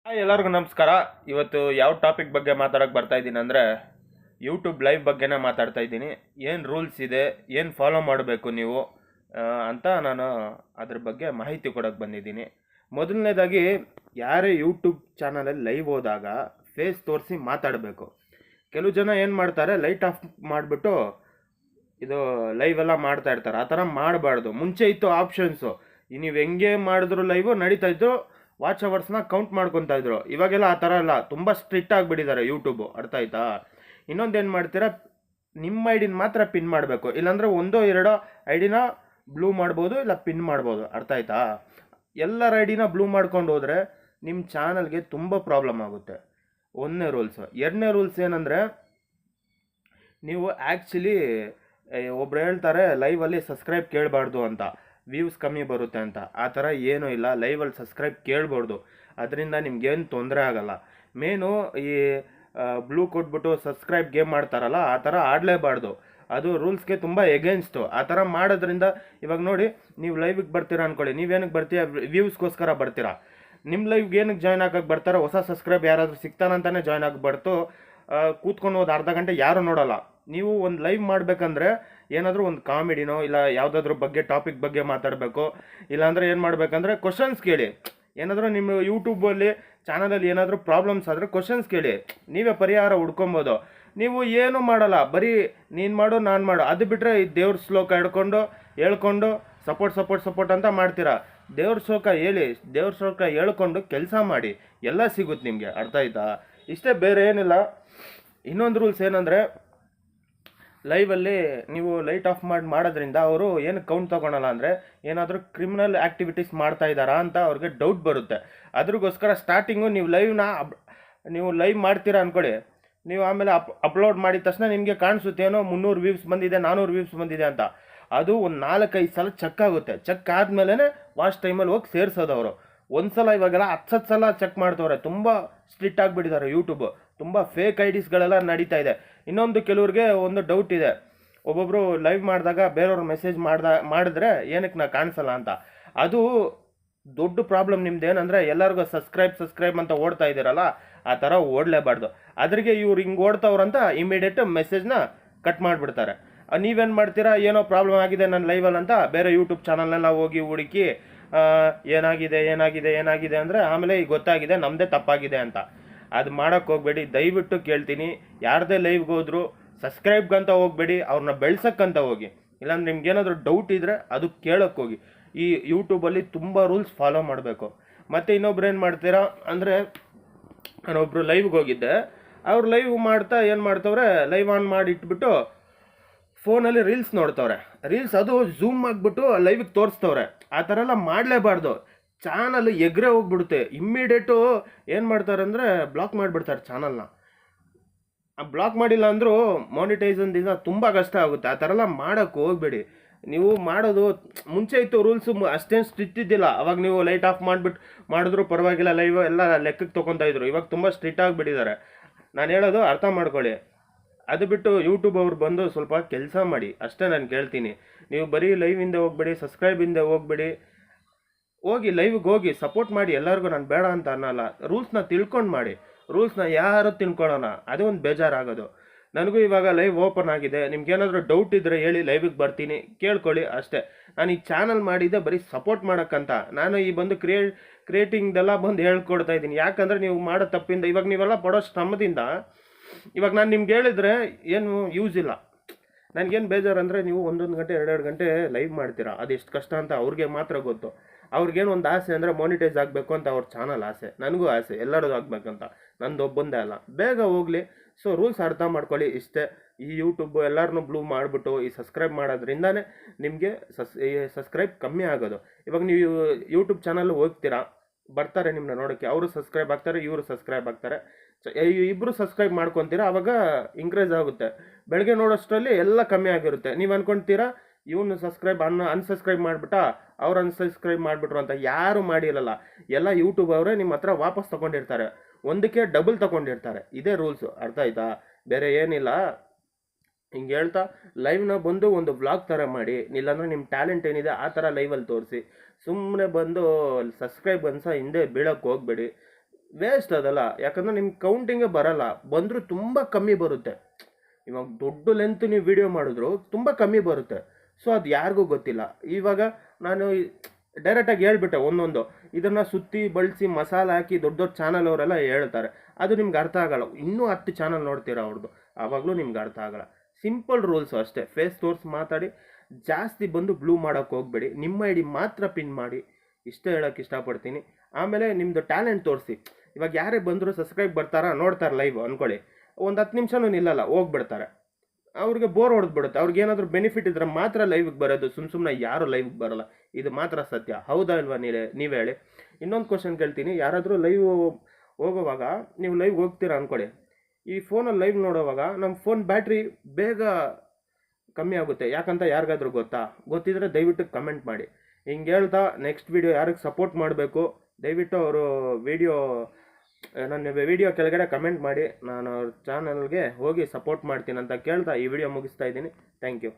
Hi ಎಲ್ಲರಿಗೂ ನಮಸ್ಕಾರ. ಇವತ್ತು ಯಾವ ಟಾಪಿಕ್ ಬಗ್ಗೆ ಮಾತಾಡೋಕೆ ಬರ್ತಾ ಇದ್ದೀನಿ ಅಂದರೆ ಯೂಟ್ಯೂಬ್ ಲೈವ್ ಬಗ್ಗೆನೇ ಮಾತಾಡ್ತಾ ಇದ್ದೀನಿ. ಏನು ರೂಲ್ಸ್ ಇದೆ, ಏನು ಫಾಲೋ ಮಾಡಬೇಕು ನೀವು ಅಂತ ನಾನು ಅದ್ರ ಬಗ್ಗೆ ಮಾಹಿತಿ ಕೊಡೋಕೆ ಬಂದಿದ್ದೀನಿ. ಮೊದಲನೇದಾಗಿ ಯಾರೇ ಯೂಟ್ಯೂಬ್ ಚಾನಲಲ್ಲಿ ಲೈವ್ ಹೋದಾಗ ಫೇಸ್ ತೋರಿಸಿ ಮಾತಾಡಬೇಕು. ಕೆಲವು ಜನ ಏನು ಮಾಡ್ತಾರೆ, ಲೈಟ್ ಆಫ್ ಮಾಡಿಬಿಟ್ಟು ಇದು ಲೈವ್ ಎಲ್ಲ ಮಾಡ್ತಾ ಇರ್ತಾರೆ. ಆ ಥರ ಮಾಡಬಾರ್ದು. ಮುಂಚೆ ಇತ್ತು ಆಪ್ಷನ್ಸು, ನೀವು ಹೆಂಗೆ ಮಾಡಿದ್ರು ಲೈವು ನಡೀತಾ ಇತ್ತು, ವಾಚ್ ಅವರ್ಸ್ನ ಕೌಂಟ್ ಮಾಡ್ಕೊತಾ ಇದ್ರು. ಇವಾಗೆಲ್ಲ ಆ ಥರ ಇಲ್ಲ, ತುಂಬ ಸ್ಟ್ರಿಕ್ಟ್ ಆಗಿಬಿಟ್ಟಿದ್ದಾರೆ ಯೂಟ್ಯೂಬು. ಅರ್ಥ ಆಯ್ತಾ? ಇನ್ನೊಂದೇನು ಮಾಡ್ತೀರಾ, ನಿಮ್ಮ ಐಡಿನ ಮಾತ್ರ ಪಿನ್ ಮಾಡಬೇಕು, ಇಲ್ಲಾಂದರೆ ಒಂದೋ ಎರಡೋ ಐಡಿನ ಬ್ಲೂ ಮಾಡ್ಬೋದು, ಇಲ್ಲ ಪಿನ್ ಮಾಡ್ಬೋದು. ಅರ್ಥ ಆಯ್ತಾ? ಎಲ್ಲರ ಐಡಿನ ಬ್ಲೂ ಮಾಡ್ಕೊಂಡು ಹೋದರೆ ನಿಮ್ಮ ಚಾನಲ್ಗೆ ತುಂಬ ಪ್ರಾಬ್ಲಮ್ ಆಗುತ್ತೆ. ಒಂದನೇ ರೂಲ್ಸು. ಎರಡನೇ ರೂಲ್ಸ್ ಏನಂದರೆ, ನೀವು ಆ್ಯಕ್ಚುಲಿ ಒಬ್ರು ಹೇಳ್ತಾರೆ ಲೈವಲ್ಲಿ ಸಬ್ಸ್ಕ್ರೈಬ್ ಕೇಳಬಾರ್ದು ಅಂತ, ವ್ಯೂಸ್ ಕಮ್ಮಿ ಬರುತ್ತೆ ಅಂತ. ಆ ಥರ ಏನೂ ಇಲ್ಲ. ಲೈವಲ್ಲಿ ಸಬ್ಸ್ಕ್ರೈಬ್ ಕೇಳ್ಬಾರ್ದು, ಅದರಿಂದ ನಿಮ್ಗೇನು ತೊಂದರೆ ಆಗಲ್ಲ. ಮೇನು ಈ ಬ್ಲೂ ಕೊಟ್ಬಿಟ್ಟು ಸಬ್ಸ್ಕ್ರೈಬ್ ಗೇಮ್ ಮಾಡ್ತಾರಲ್ಲ, ಆ ಥರ ಆಡಲೇಬಾರ್ದು. ಅದು ರೂಲ್ಸ್ಗೆ ತುಂಬ ಎಗೇನ್ಸ್ಟು. ಆ ಥರ ಮಾಡೋದ್ರಿಂದ ಇವಾಗ ನೋಡಿ, ನೀವು ಲೈವಿಗೆ ಬರ್ತೀರಾ ಅಂದ್ಕೊಳ್ಳಿ, ನೀವೇನಕ್ಕೆ ಬರ್ತೀರಾ? ವ್ಯೂಸ್ಗೋಸ್ಕರ ಬರ್ತೀರಾ. ನಿಮ್ಮ ಲೈವ್ಗೆ ಏನಕ್ಕೆ ಜಾಯ್ನ್ ಆಗೋಕ್ಕೆ ಬರ್ತಾರೆ? ಹೊಸ ಸಬ್ಸ್ಕ್ರೈಬ್ ಯಾರಾದರೂ ಸಿಗ್ತಾನಂತಾನೆ ಜಾಯ್ನ್ ಆಗಬಾರ್ದು. ಕೂತ್ಕೊಂಡು ಹೋದ ಅರ್ಧ ಗಂಟೆ ಯಾರೂ ನೋಡೋಲ್ಲ. ನೀವು ಒಂದು ಲೈವ್ ಮಾಡಬೇಕಂದ್ರೆ ಏನಾದರೂ ಒಂದು ಕಾಮಿಡಿನೋ ಇಲ್ಲ ಯಾವುದಾದ್ರೂ ಬಗ್ಗೆ ಟಾಪಿಕ್ ಬಗ್ಗೆ ಮಾತಾಡಬೇಕು. ಇಲ್ಲಾಂದರೆ ಏನು ಮಾಡಬೇಕಂದ್ರೆ ಕ್ವಶನ್ಸ್ ಕೇಳಿ. ಏನಾದರೂ ನಿಮ್ಮ ಯೂಟ್ಯೂಬಲ್ಲಿ ಚಾನಲಲ್ಲಿ ಏನಾದರೂ ಪ್ರಾಬ್ಲಮ್ಸ್ ಆದರೆ ಕ್ವಶನ್ಸ್ ಕೇಳಿ, ನೀವೇ ಪರಿಹಾರ ಹುಡ್ಕೊಬೋದು. ನೀವು ಏನೂ ಮಾಡಲ್ಲ, ಬರೀ ನೀನು ಮಾಡು ನಾನು ಮಾಡು, ಅದು ಬಿಟ್ಟರೆ ಈ ದೇವ್ರ ಶ್ಲೋಕ ಹೇಳ್ಕೊಂಡು ಸಪೋರ್ಟ್ ಅಂತ ಮಾಡ್ತೀರಾ. ದೇವ್ರ ಶ್ಲೋಕ ಹೇಳಿ, ದೇವ್ರ ಶ್ಲೋಕ ಹೇಳ್ಕೊಂಡು ಕೆಲಸ ಮಾಡಿ, ಎಲ್ಲ ಸಿಗುತ್ತೆ ನಿಮಗೆ. ಅರ್ಥ ಆಯ್ತಾ? ಇಷ್ಟೇ, ಬೇರೆ ಏನಿಲ್ಲ. ಇನ್ನೊಂದು ರೂಲ್ಸ್ ಏನಂದರೆ, ಲೈವಲ್ಲಿ ನೀವು ಲೈಟ್ ಆಫ್ ಮಾಡೋದ್ರಿಂದ ಅವರು ಏನು ಕೌಂಟ್ ತೊಗೊಳಲ್ಲ. ಅಂದರೆ ಏನಾದರೂ ಕ್ರಿಮಿನಲ್ ಆ್ಯಕ್ಟಿವಿಟೀಸ್ ಮಾಡ್ತಾ ಇದ್ದಾರಾ ಅಂತ ಅವ್ರಿಗೆ ಡೌಟ್ ಬರುತ್ತೆ. ಅದ್ರಗೋಸ್ಕರ ಸ್ಟಾರ್ಟಿಂಗು ನೀವು ಲೈವ್ ಮಾಡ್ತೀರಾ ಅಂದ್ಕೊಳ್ಳಿ, ನೀವು ಆಮೇಲೆ ಅಪ್ಲೋಡ್ ಮಾಡಿದ ತಕ್ಷಣ ನಿಮಗೆ ಕಾಣಿಸುತ್ತೆ ಏನೋ 300 ವ್ಯೂಸ್ ಬಂದಿದೆ, 400 ವ್ಯೂಸ್ ಬಂದಿದೆ ಅಂತ. ಅದು ಒಂದು 4-5 ಸಲ ಚೆಕ್ ಆಗುತ್ತೆ. ಚೆಕ್ ಆದಮೇಲೆ ವಾಚ್ ಟೈಮಲ್ಲಿ ಹೋಗಿ ಸೇರಿಸೋದು ಅವರು. ಒಂದು ಸಲ ಇವಾಗೆಲ್ಲ 10 ಸಲ ಚೆಕ್ ಮಾಡ್ತವ್ರೆ. ತುಂಬ ಸ್ಟ್ರಿಕ್ಟ್ ಆಗಿಬಿಟ್ಟಿದ್ದಾರೆ ಯೂಟ್ಯೂಬು. ತುಂಬ ಫೇಕ್ ಐಡಿಸ್ಗಳೆಲ್ಲ ನಡೀತಾ ಇದೆ. ಇನ್ನೊಂದು, ಕೆಲವ್ರಿಗೆ ಒಂದು ಡೌಟ್ ಇದೆ, ಒಬ್ಬೊಬ್ಬರು ಲೈವ್ ಮಾಡಿದಾಗ ಬೇರೆಯವ್ರು ಮೆಸೇಜ್ ಮಾಡಿದ್ರೆ ಏನಕ್ಕೆ ನಾ ಕಾಣಿಸಲ್ಲ ಅಂತ. ಅದು ದೊಡ್ಡ ಪ್ರಾಬ್ಲಮ್. ನಿಮ್ದು ಏನಂದರೆ, ಎಲ್ಲರಿಗೂ ಸಬ್ಸ್ಕ್ರೈಬ್ ಅಂತ ಓಡ್ತಾ ಇದ್ದೀರಲ್ಲ, ಆ ಥರ ಓಡಲೇಬಾರ್ದು. ಅದ್ರಿಗೆ ಇವ್ರು ಹಿಂಗೆ ಓಡ್ತವ್ರಂತ ಇಮಿಡಿಯೇಟ್ ಮೆಸೇಜ್ನ ಕಟ್ ಮಾಡಿಬಿಡ್ತಾರೆ. ನೀವೇನು ಮಾಡ್ತೀರಾ, ಏನೋ ಪ್ರಾಬ್ಲಮ್ ಆಗಿದೆ ನನ್ನ ಲೈವಲ್ಲಿ ಅಂತ ಬೇರೆ ಯೂಟ್ಯೂಬ್ ಚಾನಲ್ನೆಲ್ಲ ಹೋಗಿ ಹುಡುಕಿ ಏನಾಗಿದೆ ಅಂದರೆ ಆಮೇಲೆ ಈಗ ಗೊತ್ತಾಗಿದೆ ನಮ್ಮದೇ ತಪ್ಪಾಗಿದೆ ಅಂತ. ಅದು ಮಾಡೋಕ್ಕೆ ಹೋಗಬೇಡಿ, ದಯವಿಟ್ಟು ಕೇಳ್ತೀನಿ. ಯಾರದೇ ಲೈವ್ಗೆ ಹೋದ್ರು ಸಬ್ಸ್ಕ್ರೈಬ್ಗಂತ ಹೋಗಬೇಡಿ, ಅವ್ರನ್ನ ಬೆಳ್ಸಕ್ಕಂತ ಹೋಗಿ. ಇಲ್ಲಾಂದ್ರೆ ನಿಮ್ಗೇನಾದರೂ ಡೌಟ್ ಇದ್ದರೆ ಅದು ಕೇಳೋಕ್ಕೆ ಹೋಗಿ. ಈ ಯೂಟ್ಯೂಬಲ್ಲಿ ತುಂಬ ರೂಲ್ಸ್ ಫಾಲೋ ಮಾಡಬೇಕು. ಮತ್ತು ಇನ್ನೊಬ್ರು ಏನು ಮಾಡ್ತೀರಾ ಅಂದರೆ, ನಾನೊಬ್ಬರು ಲೈವ್ಗೆ ಹೋಗಿದ್ದೆ. ಅವ್ರು ಲೈವ್ ಮಾಡ್ತಾ ಏನು ಮಾಡ್ತವ್ರೆ, ಲೈವ್ ಆನ್ ಮಾಡಿ ಇಟ್ಬಿಟ್ಟು ಫೋನಲ್ಲಿ ರೀಲ್ಸ್ ನೋಡ್ತವ್ರೆ. ರೀಲ್ಸ್ ಅದು ಝೂಮ್ ಆಗಿಬಿಟ್ಟು ಲೈವಿಗೆ ತೋರಿಸ್ತವ್ರೆ. ಆ ಥರ ಎಲ್ಲ ಮಾಡಲೇಬಾರ್ದು. ಚಾನಲ್ ಎಗ್ರೆ ಹೋಗ್ಬಿಡುತ್ತೆ. ಇಮ್ಮಿಡಿಯೇಟು ಏನು ಮಾಡ್ತಾರೆ ಅಂದರೆ ಬ್ಲಾಕ್ ಮಾಡಿಬಿಡ್ತಾರೆ ಚಾನಲ್ನ. ಆ ಬ್ಲಾಕ್ ಮಾಡಿಲ್ಲ ಅಂದರೂ ಮಾನಿಟೈಸನ್ದಿಂದ ತುಂಬ ಕಷ್ಟ ಆಗುತ್ತೆ. ಆ ಥರ ಎಲ್ಲ ಮಾಡೋಕ್ಕೆ ಹೋಗಬೇಡಿ. ನೀವು ಮಾಡೋದು ಮುಂಚೆ ಇತ್ತು ರೂಲ್ಸು, ಅಷ್ಟೇನು ಸ್ಟ್ರಿಕ್ಟ್ ಇದ್ದಿಲ್ಲ. ಅವಾಗ ನೀವು ಲೈಟ್ ಆಫ್ ಮಾಡಿದ್ರು ಪರವಾಗಿಲ್ಲ, ಲೈವ್ ಎಲ್ಲ ಲೆಕ್ಕಕ್ಕೆ ತೊಗೊತಾ ಇದ್ರು. ಇವಾಗ ತುಂಬ ಸ್ಟ್ರಿಕ್ಟ್ ಆಗಿಬಿಟ್ಟಿದ್ದಾರೆ. ನಾನು ಹೇಳೋದು ಅರ್ಥ ಮಾಡ್ಕೊಳ್ಳಿ. ಅದು ಬಿಟ್ಟು ಯೂಟ್ಯೂಬ್ ಅವ್ರು ಬಂದು ಸ್ವಲ್ಪ ಕೆಲಸ ಮಾಡಿ, ಅಷ್ಟೇ ನಾನು ಕೇಳ್ತೀನಿ. ನೀವು ಬರೀ ಲೈವಿಂದ ಹೋಗ್ಬೇಡಿ, ಸಬ್ಸ್ಕ್ರೈಬಿಂದ ಹೋಗ್ಬೇಡಿ. ಹೋಗಿ ಲೈವ್ಗೆ ಹೋಗಿ ಸಪೋರ್ಟ್ ಮಾಡಿ ಎಲ್ಲರಿಗೂ. ನಾನು ಬೇಡ ಅಂತ ಅನ್ನಲ್ಲ. ರೂಲ್ಸ್ನ ತಿಳ್ಕೊಂಡು ಮಾಡಿ. ರೂಲ್ಸ್ನ ಯಾರು ತಿಳ್ಕೊಳ್ಳೋಣ, ಅದೇ ಒಂದು ಬೇಜಾರಾಗೋದು. ನನಗೂ ಇವಾಗ ಲೈವ್ ಓಪನ್ ಆಗಿದೆ. ನಿಮ್ಗೇನಾದರೂ ಡೌಟ್ ಇದ್ದರೆ ಹೇಳಿ, ಲೈವಿಗೆ ಬರ್ತೀನಿ, ಕೇಳ್ಕೊಳ್ಳಿ ಅಷ್ಟೇ. ನಾನು ಈ ಚಾನಲ್ ಮಾಡಿದ್ದೆ ಬರೀ ಸಪೋರ್ಟ್ ಮಾಡೋಕ್ಕಂತ. ನಾನು ಈ ಬಂದು ಕ್ರಿಯೇಟಿಂಗ್ದೆಲ್ಲ ಬಂದು ಹೇಳ್ಕೊಡ್ತಾ ಇದ್ದೀನಿ. ಯಾಕಂದರೆ ನೀವು ಮಾಡೋ ತಪ್ಪಿಂದ ಇವಾಗ ನೀವೆಲ್ಲ ಪಡೋ ಶ್ರಮದಿಂದ ಇವಾಗ ನಾನು ನಿಮ್ಗೆ ಹೇಳಿದ್ರೆ ಏನು ಯೂಸ್ ಇಲ್ಲ. ನನಗೇನು ಬೇಜಾರು ಅಂದರೆ, ನೀವು 1 ಗಂಟೆ 2 ಗಂಟೆ ಲೈವ್ ಮಾಡ್ತೀರಾ, ಅದೆಷ್ಟು ಕಷ್ಟ ಅಂತ ಅವ್ರಿಗೆ ಮಾತ್ರ ಗೊತ್ತು. ಅವ್ರಿಗೇನು ಒಂದು ಆಸೆ ಅಂದರೆ ಮಾನಿಟೈಸ್ ಆಗಬೇಕು ಅಂತ ಅವ್ರ ಚಾನಲ್ ಆಸೆ. ನನಗೂ ಆಸೆ ಎಲ್ಲರದು ಆಗಬೇಕಂತ, ನಂದು ಒಬ್ಬಂದೇ ಅಲ್ಲ. ಬೇಗ ಹೋಗಲಿ. ಸೊ ರೂಲ್ಸ್ ಅರ್ಥ ಮಾಡ್ಕೊಳ್ಳಿ ಇಷ್ಟೇ. ಈ ಯೂಟ್ಯೂಬು ಎಲ್ಲರನ್ನೂ ಬ್ಲೂ ಮಾಡಿಬಿಟ್ಟು ಈ ಸಬ್ಸ್ಕ್ರೈಬ್ ಮಾಡೋದ್ರಿಂದನೇ ನಿಮಗೆ ಸಬ್ಸ್ಕ್ರೈಬ್ ಕಮ್ಮಿ ಆಗೋದು. ಇವಾಗ ನೀವು ಯೂಟ್ಯೂಬ್ ಚಾನಲ್ ಹೋಗ್ತೀರಾ, ಬರ್ತಾರೆ ನಿಮ್ಮನ್ನ ನೋಡೋಕ್ಕೆ, ಅವರು ಸಬ್ಸ್ಕ್ರೈಬ್ ಆಗ್ತಾರೆ, ಇವರು ಸಬ್ಸ್ಕ್ರೈಬ್ ಆಗ್ತಾರೆ. ಇಬ್ಬರು ಸಬ್ಸ್ಕ್ರೈಬ್ ಮಾಡ್ಕೊತೀರಾ, ಆವಾಗ ಇನ್ಕ್ರೀಸ್ ಆಗುತ್ತೆ. ಬೆಳಗ್ಗೆ ನೋಡೋಷ್ಟರಲ್ಲಿ ಎಲ್ಲ ಕಮ್ಮಿ ಆಗಿರುತ್ತೆ. ನೀವು ಅಂದ್ಕೊಳ್ತೀರಾ ಇವನು ಅನ್ಸಬ್ಸ್ಕ್ರೈಬ್ ಮಾಡಿಬಿಟ್ಟ, ಅವ್ರು ಅನ್ಸಬ್ಸ್ಕ್ರೈಬ್ ಮಾಡಿಬಿಟ್ರು ಅಂತ. ಯಾರು ಮಾಡಿರಲ್ಲ. ಎಲ್ಲ ಯೂಟ್ಯೂಬ್ ಅವರೇ ನಿಮ್ಮ ಹತ್ರ ವಾಪಸ್ ತೊಗೊಂಡಿರ್ತಾರೆ, ಒಂದಕ್ಕೆ ಡಬಲ್ ತೊಗೊಂಡಿರ್ತಾರೆ. ಇದೇ ರೂಲ್ಸು. ಅರ್ಥ ಆಯ್ತಾ? ಬೇರೆ ಏನಿಲ್ಲ. ಹಿಂಗೆ ಹೇಳ್ತಾ ಲೈವ್ನ ಬಂದು ಒಂದು ವ್ಲಾಗ್ ಥರ ಮಾಡಿ, ಇಲ್ಲಾಂದರೆ ನಿಮ್ಮ ಟ್ಯಾಲೆಂಟ್ ಏನಿದೆ ಆ ಥರ ಲೈವಲ್ಲಿ ತೋರಿಸಿ. ಸುಮ್ಮನೆ ಬಂದು ಸಬ್ಸ್ಕ್ರೈಬ್ ಹಿಂದೆ ಬೀಳೋಕ್ಕೆ ಹೋಗಬೇಡಿ. ವೇಸ್ಟ್ ಅದಲ್ಲ. ಯಾಕಂದರೆ ನಿಮ್ಗೆ ಕೌಂಟಿಂಗೇ ಬರಲ್ಲ, ಬಂದರೂ ತುಂಬ ಕಮ್ಮಿ ಬರುತ್ತೆ. ಇವಾಗ ದೊಡ್ಡ ಲೆಂತ್ ನೀವು ವಿಡಿಯೋ ಮಾಡಿದ್ರು ತುಂಬ ಕಮ್ಮಿ ಬರುತ್ತೆ. ಸೊ ಅದು ಯಾರಿಗೂ ಗೊತ್ತಿಲ್ಲ. ಇವಾಗ ನಾನು ಡೈರೆಕ್ಟಾಗಿ ಹೇಳ್ಬಿಟ್ಟೆ ಒಂದೊಂದು, ಇದನ್ನು ಸುತ್ತಿ ಬಳಸಿ ಮಸಾಲೆ ಹಾಕಿ ದೊಡ್ಡ ದೊಡ್ಡ ಚಾನಲ್ ಅವರೆಲ್ಲ ಹೇಳ್ತಾರೆ, ಅದು ನಿಮ್ಗೆ ಅರ್ಥ ಆಗಲ್ಲ. ಇನ್ನೂ 10 ಚಾನಲ್ ನೋಡ್ತೀರಾ ಅವ್ರದ್ದು, ಆವಾಗಲೂ ನಿಮ್ಗೆ ಅರ್ಥ ಆಗಲ್ಲ. ಸಿಂಪಲ್ ರೂಲ್ಸು ಅಷ್ಟೇ, ಫೇಸ್ ತೋರಿಸಿ ಮಾತಾಡಿ, ಜಾಸ್ತಿ ಬಂದು ಬ್ಲೂ ಮಾಡೋಕ್ಕೆ ಹೋಗಬೇಡಿ, ನಿಮ್ಮ ಐ ಡಿ ಮಾತ್ರ ಪಿನ್ ಮಾಡಿ, ಇಷ್ಟೇ ಹೇಳೋಕ್ಕೆ ಇಷ್ಟಪಡ್ತೀನಿ. ಆಮೇಲೆ ನಿಮ್ಮದು ಟ್ಯಾಲೆಂಟ್ ತೋರಿಸಿ. ಇವಾಗ ಯಾರೇ ಬಂದರೂ ಸಬ್ಸ್ಕ್ರೈಬ್ ಬರ್ತಾರಾ, ನೋಡ್ತಾರೆ ಲೈವ್ ಅಂದ್ಕೊಳ್ಳಿ, ಒಂದು 10 ನಿಮಿಷನೂ ನಿಲ್ಲಲ್ಲ, ಹೋಗ್ಬಿಡ್ತಾರೆ. ಅವ್ರಿಗೆ ಬೋರ್ ಹೊಡೆದ್ಬಿಡುತ್ತೆ. ಅವ್ರಿಗೆ ಏನಾದರೂ ಬೆನಿಫಿಟ್ ಇದ್ರೆ ಮಾತ್ರ ಲೈವ್ಗೆ ಬರೋದು, ಸುಮ್ಮನೆ ಯಾರು ಲೈವ್ಗೆ ಬರಲ್ಲ. ಇದು ಮಾತ್ರ ಸತ್ಯ. ಹೌದಾ ಇಲ್ವಾ ನೀವೇ ಹೇಳಿ. ಇನ್ನೊಂದು ಕ್ವಶನ್ ಕೇಳ್ತೀನಿ, ಯಾರಾದರೂ ಲೈವ್ ಹೋಗೋವಾಗ, ನೀವು ಲೈವ್ ಹೋಗ್ತೀರಾ ಅಂದ್ಕೊಳ್ಳಿ, ಈ ಫೋನಲ್ಲಿ ಲೈವ್ ನೋಡೋವಾಗ ನಮ್ಮ ಫೋನ್ ಬ್ಯಾಟ್ರಿ ಬೇಗ ಕಮ್ಮಿ ಆಗುತ್ತೆ. ಯಾಕಂತ ಯಾರಿಗಾದ್ರೂ ಗೊತ್ತಿದ್ರೆ ದಯವಿಟ್ಟು ಕಮೆಂಟ್ ಮಾಡಿ. ಹಿಂಗೆ ಹೇಳ್ತಾ ನೆಕ್ಸ್ಟ್ ವಿಡಿಯೋ ಯಾರಿಗೆ ಸಪೋರ್ಟ್ ಮಾಡಬೇಕು ದಯವಿಟ್ಟು ಅವರು ನನ್ನ ವಿಡಿಯೋ ಕೆಳಗಡೆ ಕಮೆಂಟ್ ಮಾಡಿ, ನಾನು ಅವ್ರ ಚಾನಲ್ಗೆ ಹೋಗಿ ಸಪೋರ್ಟ್ ಮಾಡ್ತೀನಿ ಅಂತ ಕೇಳ್ತಾ ಈ ವಿಡಿಯೋ ಮುಗಿಸ್ತಾ ಇದ್ದೀನಿ. Thank you.